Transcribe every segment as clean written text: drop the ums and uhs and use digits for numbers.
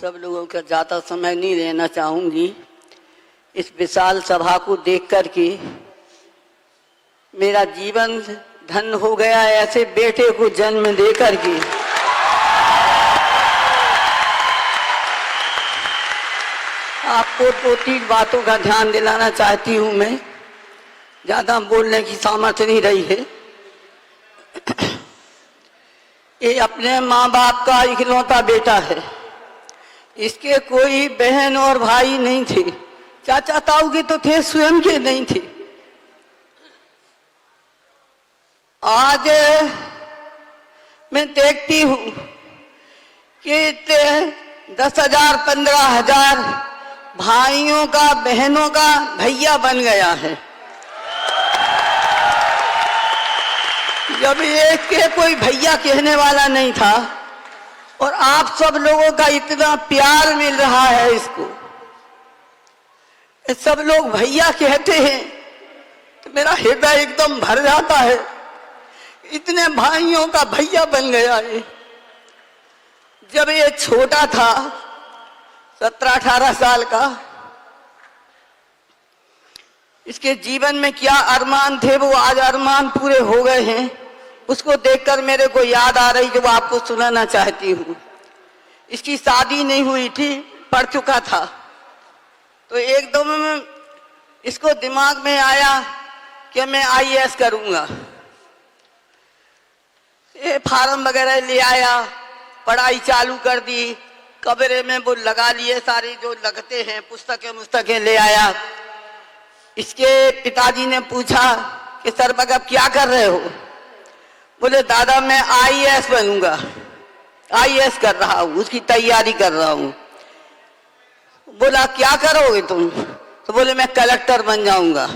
सब लोगों का ज़्यादा समय नहीं लेना चाहूँगी। इस विशाल सभा को देख कर के मेरा जीवन धन्य हो गया, ऐसे बेटे को जन्म दे कर के। आपको दो तीन बातों का ध्यान दिलाना चाहती हूँ मैं, ज़्यादा बोलने की सामर्थ्य नहीं रही है। ये अपने माँ बाप का इकलौता बेटा है, इसके कोई बहन और भाई नहीं थे, चाचा ताऊ के तो थे, स्वयं के नहीं थे। आज मैं देखती हूँ कि 10,000 15,000 भाइयों का बहनों का भैया बन गया है। जब एक के कोई भैया कहने वाला नहीं था, और आप सब लोगों का इतना प्यार मिल रहा है इसको, सब लोग भैया कहते हैं तो मेरा हृदय एकदम भर जाता है। इतने भाइयों का भैया बन गया है। जब ये छोटा था 17-18 साल का, इसके जीवन में क्या अरमान थे वो आज अरमान पूरे हो गए हैं। उसको देखकर मेरे को याद आ रही जो आपको सुनाना चाहती हूँ। इसकी शादी नहीं हुई थी, पढ़ चुका था, तो एकदम इसको दिमाग में आया कि मैं IAS करूँगा। ये फार्म वगैरह ले आया, पढ़ाई चालू कर दी, कमरे में वो लगा लिए सारी जो लगते हैं, पुस्तकें ले आया। इसके पिताजी ने पूछा कि सर अब क्या कर रहे हो? बोले दादा मैं IAS बनूंगा, IAS कर रहा हूँ, उसकी तैयारी कर रहा हूँ। बोला क्या करोगे तुम? तो बोले मैं कलेक्टर बन जाऊंगा।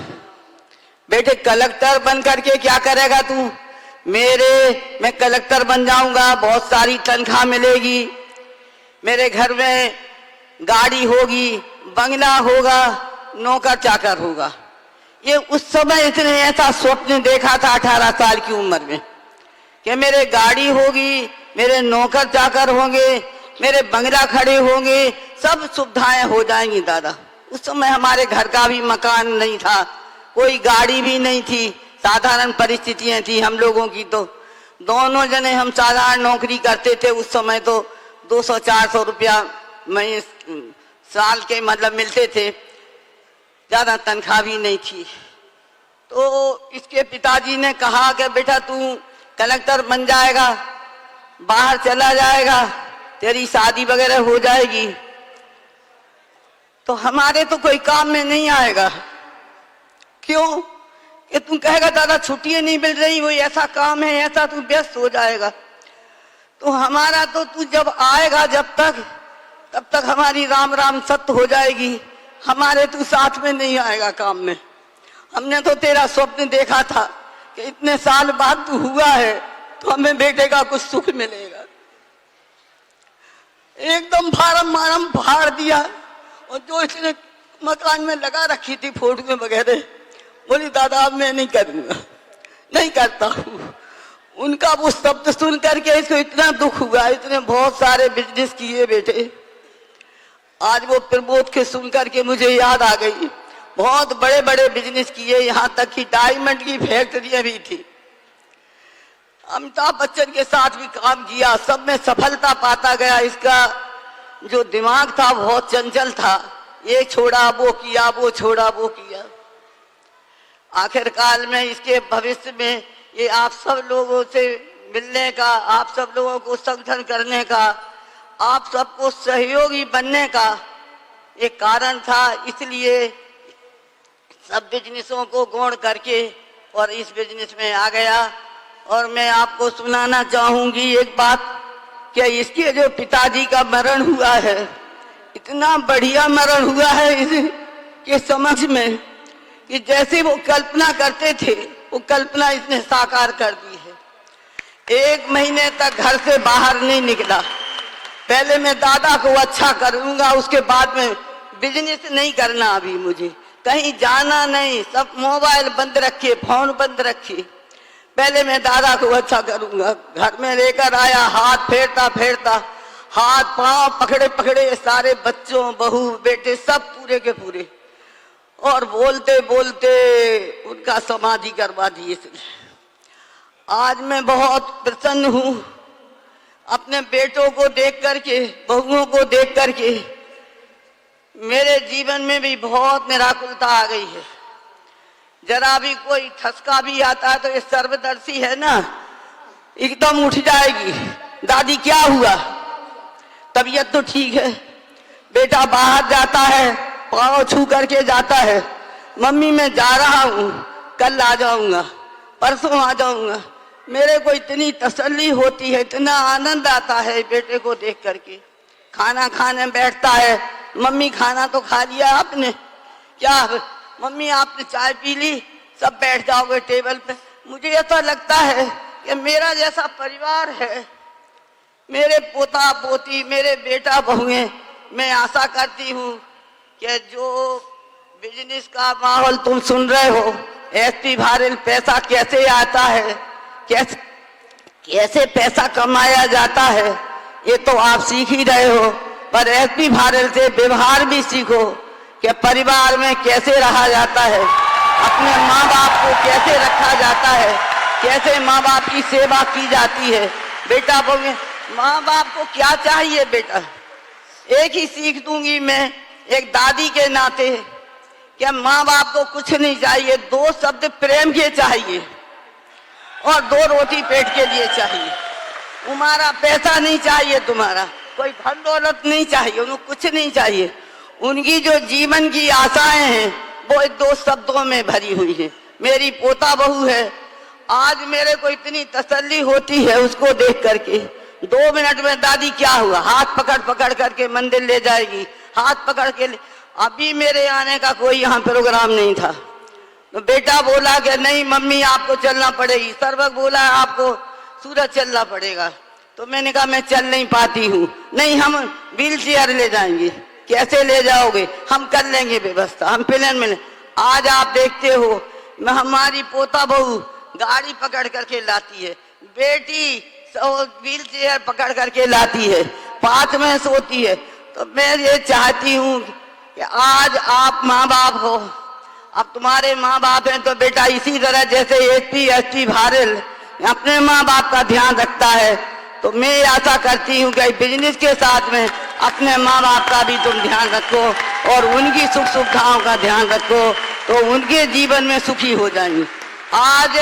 बेटे कलेक्टर बन करके क्या करेगा तू? मैं कलेक्टर बन जाऊंगा, बहुत सारी तनख्वाह मिलेगी, मेरे घर में गाड़ी होगी, बंगला होगा, नौकर चाकर होगा। ये उस समय इसने ऐसा स्वप्न देखा था 18 साल की उम्र में कि मेरे गाड़ी होगी, मेरे नौकर चाकर होंगे, मेरे बंगला खड़े होंगे, सब सुविधाएं हो जाएंगी दादा। उस समय हमारे घर का भी मकान नहीं था, कोई गाड़ी भी नहीं थी, साधारण परिस्थितियां थी हम लोगों की। तो दोनों जने हम साधारण नौकरी करते थे। उस समय तो 200-400 रुपया महीने साल के मतलब मिलते थे, ज्यादा तनख्वाह भी नहीं थी। तो इसके पिताजी ने कहा कि बेटा तू कलेक्टर बन जाएगा, बाहर चला जाएगा, तेरी शादी वगैरह हो जाएगी, तो हमारे तो कोई काम में नहीं आएगा। क्यों? कि तुम कहेगा दादा छुट्टियां नहीं मिल रही, वो ऐसा काम है, ऐसा तू व्यस्त हो जाएगा। तो हमारा तो तू जब आएगा तब तक हमारी राम राम सत्य हो जाएगी, हमारे तू साथ में नहीं आएगा काम में। हमने तो तेरा स्वप्न देखा था कि इतने साल बाद तू हुआ है तो हमें बेटे का कुछ सुख मिलेगा। एकदम फार्म फाड़ दिया, और जो इसने मकान में लगा रखी थी फोटो वगैरह, बोली दादा अब मैं नहीं करूंगा, नहीं करता हूँ। उनका वो शब्द सुन करके इसको इतना दुख हुआ। इसने बहुत सारे बिजनेस किए बेटे, आज वो प्रमोद के सुन करके मुझे याद आ गई, बहुत बड़े बड़े बिजनेस किए, यहाँ तक कि डायमंड की फैक्ट्रियां भी थी। अमिताभ बच्चन के साथ भी काम किया, सब में सफलता पाता गया। इसका जो दिमाग था बहुत चंचल था, ये छोड़ा वो किया, वो छोड़ा वो किया। आखिरकार में इसके भविष्य में ये आप सब लोगों से मिलने का, आप सब लोगों को संगठन करने का, आप सबको सहयोगी बनने का एक कारण था। इसलिए सब बिजनेसों को गौण करके और इस बिजनेस में आ गया। और मैं आपको सुनाना चाहूंगी एक बात कि इसके जो पिताजी का मरण हुआ है, इतना बढ़िया मरण हुआ है इसके समझ में कि जैसे वो कल्पना करते थे वो कल्पना इसने साकार कर दी है। 1 महीने तक घर से बाहर नहीं निकला। पहले मैं दादा को अच्छा करूंगा, उसके बाद में बिजनेस नहीं करना, अभी मुझे कहीं जाना नहीं, सब मोबाइल बंद रखिए, फोन बंद रखिए, पहले मैं दादा को अच्छा करूंगा। घर में लेकर आया, हाथ फेरता फेरता हाथ पांव पकड़े पकड़े सारे बच्चों बहू बेटे सब पूरे के पूरे, और बोलते बोलते उनका समाधि करवा दिए। आज मैं बहुत प्रसन्न हूं अपने बेटों को देख करके, बहुओं को देख करके। मेरे जीवन में भी बहुत निराकुलता आ गई है। जरा भी कोई ठसका भी आता है तो ये सर्वदर्शी है ना, एकदम उठ जाएगी। दादी क्या हुआ? तबीयत तो ठीक है। बेटा बाहर जाता है, पाँव छू करके जाता है, मम्मी मैं जा रहा हूँ, कल आ जाऊंगा, परसों आ जाऊंगा। मेरे को इतनी तसल्ली होती है, इतना आनंद आता है बेटे को देख करके। खाना खाने बैठता है, मम्मी खाना तो खा लिया आपने? क्या मम्मी आपने चाय पी ली? सब बैठ जाओगे टेबल पे। मुझे ऐसा लगता है कि मेरा जैसा परिवार है, मेरे पोता पोती, मेरे बेटा बहुएं। मैं आशा करती हूँ कि जो बिजनेस का माहौल तुम सुन रहे हो, एसपी भारल पैसा कैसे आता है, कैसे पैसा कमाया जाता है, ये तो आप सीख ही रहे हो। पर एसपी भारल से व्यवहार भी सीखो कि परिवार में कैसे रहा जाता है, अपने माँ बाप को कैसे रखा जाता है, कैसे माँ बाप की सेवा की जाती है। बेटा बहुएं, माँ बाप को क्या चाहिए बेटा? एक ही सीख दूंगी मैं एक दादी के नाते कि माँ बाप को कुछ नहीं चाहिए, दो शब्द प्रेम के चाहिए और दो रोटी पेट के लिए चाहिए। तुम्हारा पैसा नहीं चाहिए, तुम्हारा कोई धन दौलत नहीं चाहिए, उन्हें कुछ नहीं चाहिए। उनकी जो जीवन की आशाएं हैं वो दो शब्दों में भरी हुई है। मेरी पोता बहू है, आज मेरे को इतनी तसल्ली होती है उसको देख करके। 2 मिनट में दादी क्या हुआ, हाथ पकड़ पकड़ करके मंदिर ले जाएगी, हाथ पकड़ के अभी मेरे आने का कोई यहाँ प्रोग्राम नहीं था, तो बेटा बोला कि नहीं मम्मी आपको चलना पड़ेगी। सर्वक बोला आपको सूरत चलना पड़ेगा, तो मैंने कहा मैं चल नहीं पाती हूँ। नहीं हम व्हील चेयर ले जाएंगे। कैसे ले जाओगे? हम कर लेंगे व्यवस्था, हम प्लेन में। आज आप देखते हो हमारी पोता बहू गाड़ी पकड़ करके लाती है, बेटी व्हील चेयर पकड़ करके लाती है, 5 में सोती है। तो मैं ये चाहती हूँ कि आज आप माँ बाप हो, अब तुम्हारे माँ बाप हैं तो बेटा इसी तरह जैसे एसपी भारल अपने माँ बाप का ध्यान रखता है, तो मैं आशा करती हूँ कि बिजनेस के साथ में अपने माँ बाप का भी तुम ध्यान रखो और उनकी सुख सुविधाओं का ध्यान रखो, तो उनके जीवन में सुखी हो जाएंगे। आज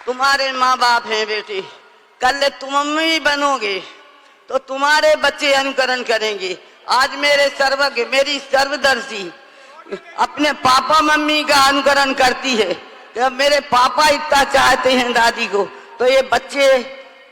तुम्हारे माँ बाप हैं बेटी, कल तुम मम्मी बनोगे तो तुम्हारे बच्चे अनुकरण करेंगे। आज मेरे सर्वज्ञ, मेरी सर्वदर्शी अपने पापा मम्मी का अनुकरण करती है कि मेरे पापा इतना चाहते हैं दादी को, तो ये बच्चे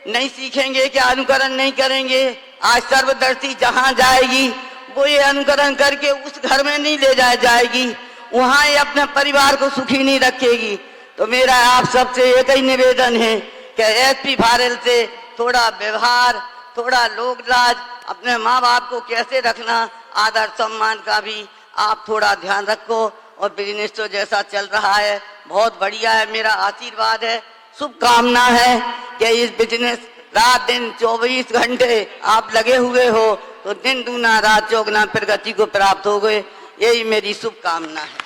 नहीं सीखेंगे क्या? अनुकरण नहीं करेंगे? आज सर्वदर्शी जहाँ जाएगी वो ये अनुकरण करके उस घर में नहीं ले जाएगी, वहाँ ये अपने परिवार को सुखी नहीं रखेगी। तो मेरा आप सबसे एक ही निवेदन है कि एसपी भारल से थोड़ा व्यवहार, थोड़ा लोक लाज, अपने माँ बाप को कैसे रखना, आदर सम्मान का भी आप थोड़ा ध्यान रखो। और बिजनेस तो जैसा चल रहा है बहुत बढ़िया है, मेरा आशीर्वाद है, शुभकामना है कि इस बिजनेस रात दिन 24 घंटे आप लगे हुए हो तो दिन दूना रात चौगुना प्रगति को प्राप्त हो गए, यही मेरी शुभकामना है।